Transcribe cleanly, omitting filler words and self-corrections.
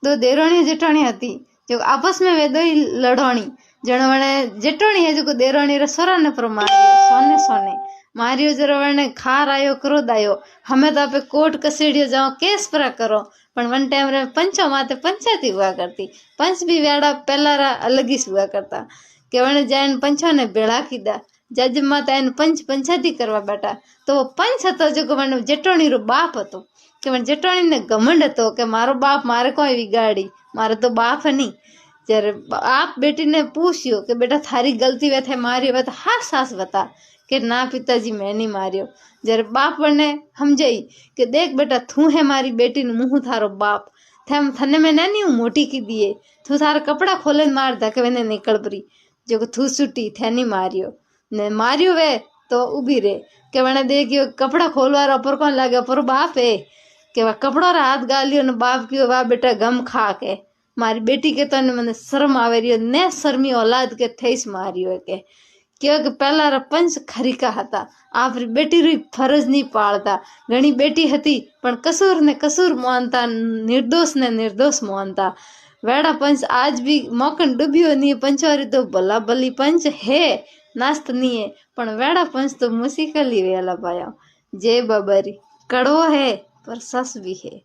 दो देराणी जेठाणी हती जो आपस में वे दो ही लड़ोणी जण वणे जेठाणी है जो देराणी रे सोरा ने पर मारियो सोने सोने मारियो जरा वणे खार आयो क्रोध आयो हमें तो आपे कोर्ट कसेड़ियो जाओ केस परा करो पण वन टाइम रे पंचो माते पंचायती हुआ करती पंच भी वेड़ा पहला रा अलग ही हुआ करता के वणे जाइन पंचो ने भेड़ा कीधा जज माता एन पंच पंचायती करवा बैठा तो वो पंच हतो जो वणे जेठाणी रो बाप हतो के वणे जेठाणी ने घमंड हतो के मारो बाप मारे कोई विगाड़ी मारे तो बाप नहीं जरे आप बेटी ने पूछियो कि बेटा थारी गलती वे थे मारियो वे तो हास हास बता कि ना पिताजी मैं नहीं मारियो जरे बाप ने समझाई कि देख बेटा तू है मारी बेटी ने मुंह थारो बाप थम थने में नहीं मोटी की दिए तू थारा कपड़ा खोले मार दा के वेने निकल परी जो तू सुटी थे नहीं मारियो ने मारियो वे तो उभी रे के वने देखियो कपड़ा खोलवार ऊपर कौन लागे ऊपर बाप है के वा कपड़ो रा हाथ गालियो ने बाप कियो वाह बेटा गम खा के मारी बेटी के तो मैंने शर्म आवे रियो ने शर्मी औलाद के थेस मारियो के क्योंकि पहला रा पंच खरीका हता आप बेटी री फरज नहीं पालता घणी बेटी हती पण कसूर ने कसूर मानता निर्दोष ने निर्दोष मानता वेड़ा पंच आज भी मौकन डूबियो नहीं पंचवारी तो भला भली पंच है नास्त नहीं है पण वेड़ा पंच तो मुसीकल ही वेला पाया जय बाबरी कड़वो है पर सस भी है।